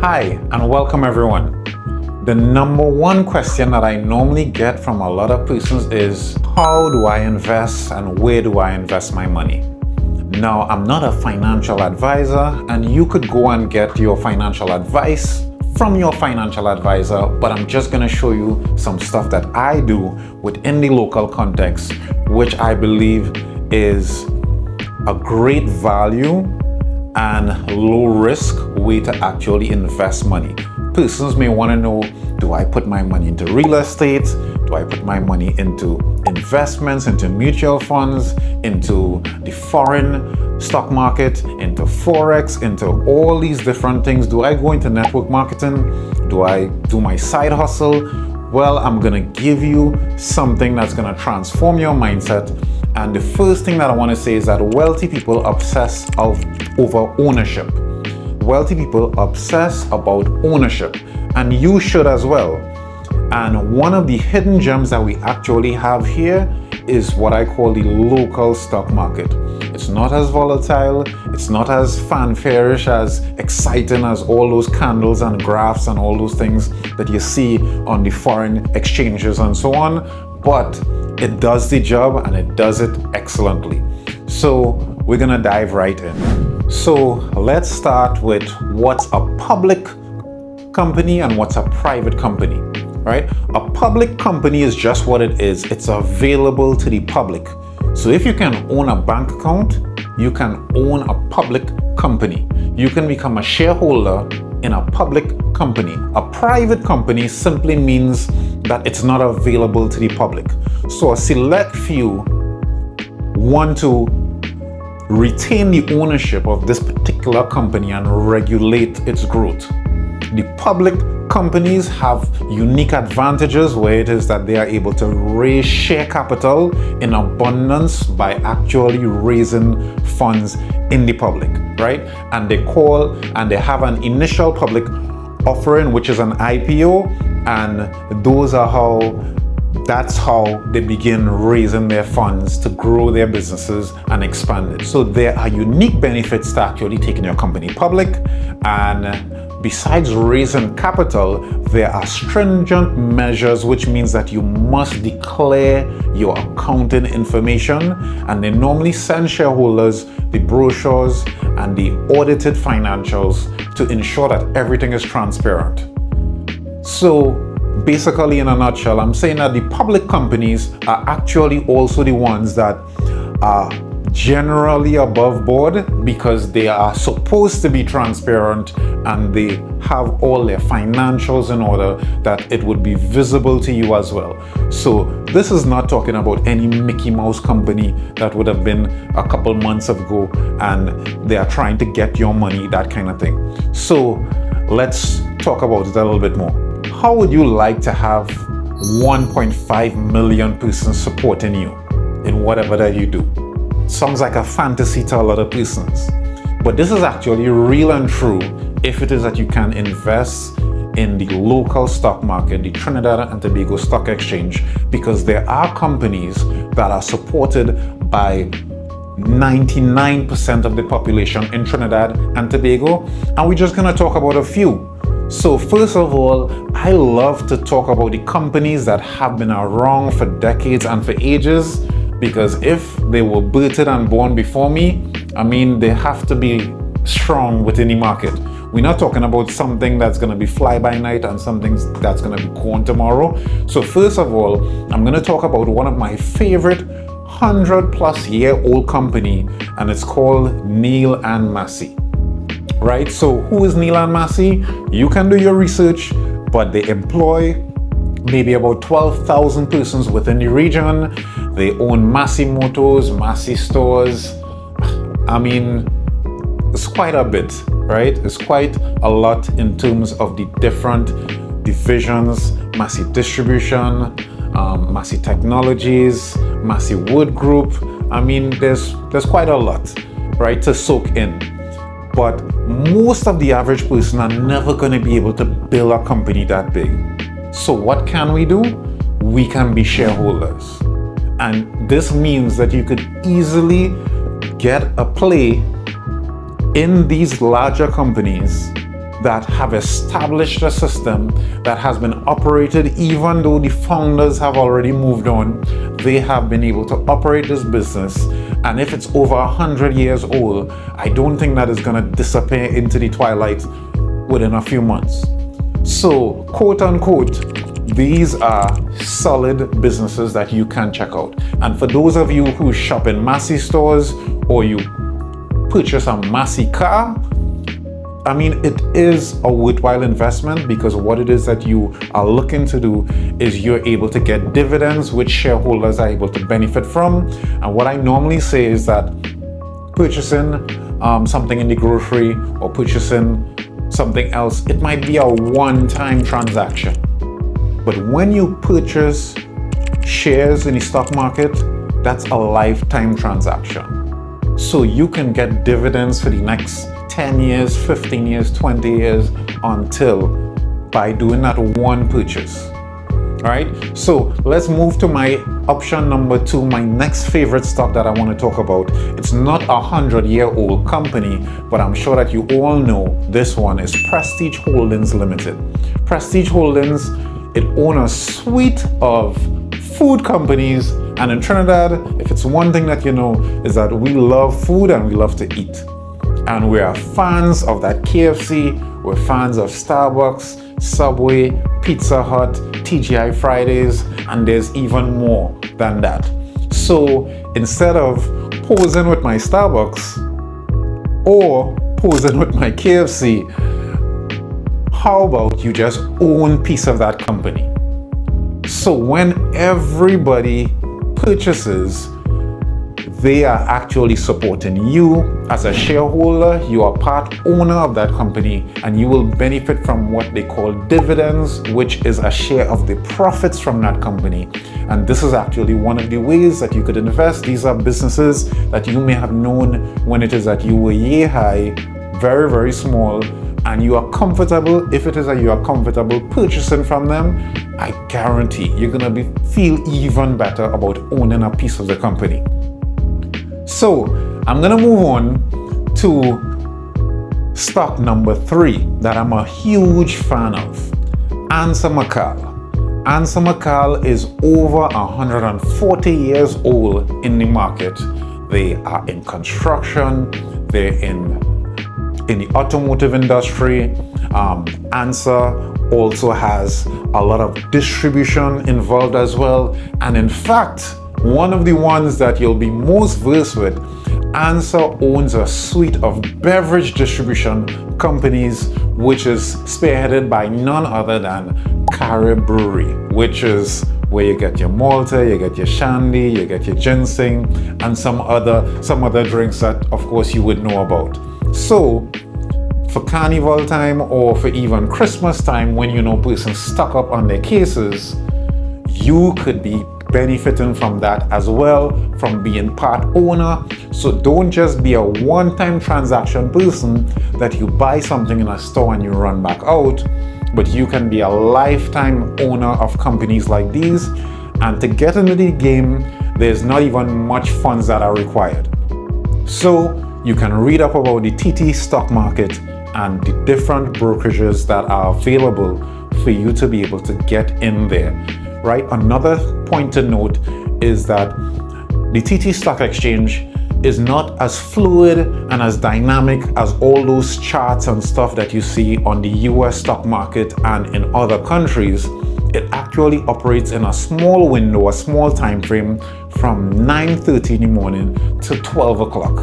Hi, and welcome everyone. The number one question that I normally get from a lot of persons is, how do I invest and where do I invest my money? Now, I'm not a financial advisor, and you could go and get your financial advice from your financial advisor, but I'm just going to show you some stuff that I do within the local context, which I believe is a great value and low risk way to actually invest money. Persons may want to know, do I put my money into real estate? Do I put my money into investments, into mutual funds, into the foreign stock market, into Forex, into all these different things? Do I go into network marketing? Do I do my side hustle? Well, I'm going to give you something that's going to transform your mindset. And the first thing that I want to say is that wealthy people obsess over ownership. Wealthy people obsess about ownership, and you should as well. And one of the hidden gems that we actually have here is what I call the local stock market. It's not as volatile, it's not as fanfarish, as exciting as all those candles and graphs and all those things that you see on the foreign exchanges and so on, but it does the job and it does it excellently. So we're gonna dive right in. So let's start with what's a public company and what's a private company, right? A public company is just what it is. It's available to the public. So if you can own a bank account, you can own a public company. You can become a shareholder in a public company. A private company simply means that it's not available to the public. So a select few want to retain the ownership of this particular company and regulate its growth. The public companies have unique advantages where it is that they are able to raise share capital in abundance by actually raising funds in the public, right? And they have an initial public offering, which is an IPO, and that's how they begin raising their funds to grow their businesses and expand it. So there are unique benefits to actually taking your company public. And besides raising capital, there are stringent measures, which means that you must declare your accounting information. And they normally send shareholders the brochures and the audited financials to ensure that everything is transparent. So basically, in a nutshell, I'm saying that the public companies are actually also the ones that are generally above board because they are supposed to be transparent and they have all their financials in order that it would be visible to you as well. So this is not talking about any Mickey Mouse company that would have been a couple months ago and they are trying to get your money, that kind of thing. So let's talk about it a little bit more. How would you like to have 1.5 million persons supporting you in whatever that you do? Sounds like a fantasy to a lot of persons, but this is actually real and true if it is that you can invest in the local stock market, the Trinidad and Tobago Stock Exchange, because there are companies that are supported by 99% of the population in Trinidad and Tobago, and we're just going to talk about a few. So first of all, I love to talk about the companies that have been around for decades and for ages, because if they were birthed and born before me, I mean, they have to be strong within the market. We're not talking about something that's going to be fly by night and something that's going to be gone tomorrow. So first of all, I'm going to talk about one of my favorite 100-plus-year-old company, and it's called Neil and Massey. Right? So who is Neil and Massey? You can do your research, but they employ maybe about 12,000 persons within the region. They own Massey Motors, Massey stores. I mean, it's quite a bit, right? It's quite a lot in terms of the different divisions: Massey Distribution, Massey Technologies, Massey Wood Group. I mean, there's quite a lot, right, to soak in. But most of the average person are never going to be able to build a company that big. So what can we do? We can be shareholders. And this means that you could easily get a play in these larger companies that have established a system that has been operated even though the founders have already moved on. They have been able to operate this business, and if it's over 100 years old, I don't think that is going to disappear into the twilight within a few months. So, quote unquote, these are solid businesses that you can check out. And for those of you who shop in Massey stores or you purchase a Massey car, I mean, it is a worthwhile investment, because what it is that you are looking to do is you're able to get dividends which shareholders are able to benefit from. And what I normally say is that purchasing something in the grocery or purchasing something else, it might be a one-time transaction. But when you purchase shares in the stock market, that's a lifetime transaction. So you can get dividends for the next 10 years, 15 years, 20 years until by doing that one purchase. All right, so let's move to my option number 2, my next favorite stock that I want to talk about. It's not a 100-year-old company, but I'm sure that you all know this one is Prestige Holdings Limited. Prestige Holdings, it owns a suite of food companies, and in Trinidad, if it's one thing that you know, is that we love food and we love to eat. And we are fans of that KFC, we're fans of Starbucks, Subway, Pizza Hut, TGI Fridays, and there's even more than that. So instead of posing with my Starbucks or posing with my KFC, how about you just own a piece of that company? So when everybody purchases, they are actually supporting you as a shareholder. You are part owner of that company, and you will benefit from what they call dividends, which is a share of the profits from that company. And this is actually one of the ways that you could invest. These are businesses that you may have known when it is that you were yay high, very, very small, and you are comfortable. If it is that you are comfortable purchasing from them, I guarantee you're gonna feel even better about owning a piece of the company. So I'm gonna move on to stock number 3 that I'm a huge fan of, Answer McCall. Answer McCall is over 140 years old in the market. They are in construction, they're in the automotive industry. Answer also has a lot of distribution involved as well. And in fact, one of the ones that you'll be most versed with, Answer owns a suite of beverage distribution companies, which is spearheaded by none other than Carib Brewery, which is where you get your Malta, you get your Shandy, you get your ginseng, and some other drinks that, of course, you would know about. So, for Carnival time or for even Christmas time, when you know persons stock up on their cases, you could be benefiting from that as well, from being part owner. So don't just be a one-time transaction person that you buy something in a store and you run back out, but you can be a lifetime owner of companies like these. And to get into the game, there's not even much funds that are required. So you can read up about the TT stock market and the different brokerages that are available for you to be able to get in there. Right? Another point to note is that the TT Stock Exchange is not as fluid and as dynamic as all those charts and stuff that you see on the US stock market and in other countries. It actually operates in a small window, a small time frame from 9:30 in the morning to 12 o'clock,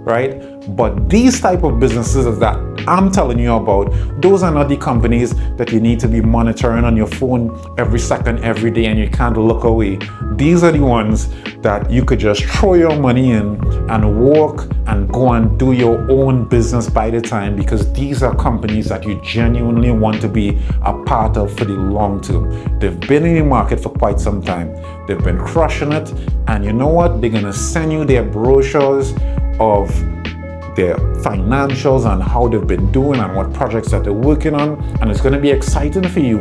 right? But these type of businesses that I'm telling you about, those are not the companies that you need to be monitoring on your phone every second, every day, and you can't look away. These are the ones that you could just throw your money in and walk and go and do your own business by the time, because these are companies that you genuinely want to be a part of for the long term. They've been in the market for quite some time. They've been crushing it, and you know what? They're gonna send you their brochures of their financials and how they've been doing and what projects that they're working on. And it's going to be exciting for you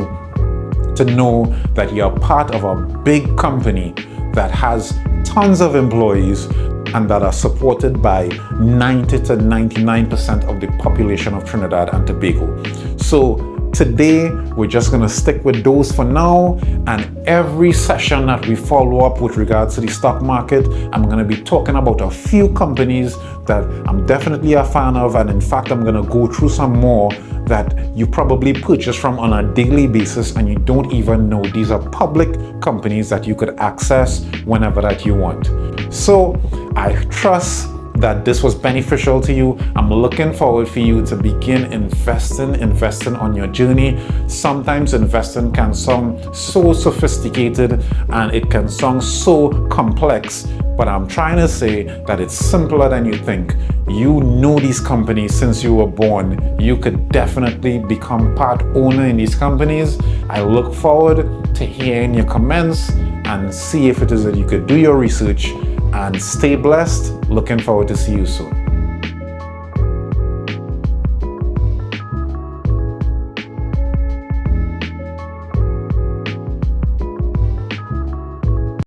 to know that you're part of a big company that has tons of employees, and that are supported by 90 to 99% of the population of Trinidad and Tobago. So today, we're just going to stick with those for now, and every session that we follow up with regards to the stock market, I'm going to be talking about a few companies that I'm definitely a fan of, and in fact, I'm going to go through some more that you probably purchase from on a daily basis and you don't even know. These are public companies that you could access whenever that you want. So I trust that this was beneficial to you. I'm looking forward for you to begin investing on your journey. Sometimes investing can sound so sophisticated and it can sound so complex, but I'm trying to say that it's simpler than you think. You know these companies since you were born. You could definitely become part owner in these companies. I look forward to hearing your comments and see if it is that you could do your research, and stay blessed. Looking forward to see you soon.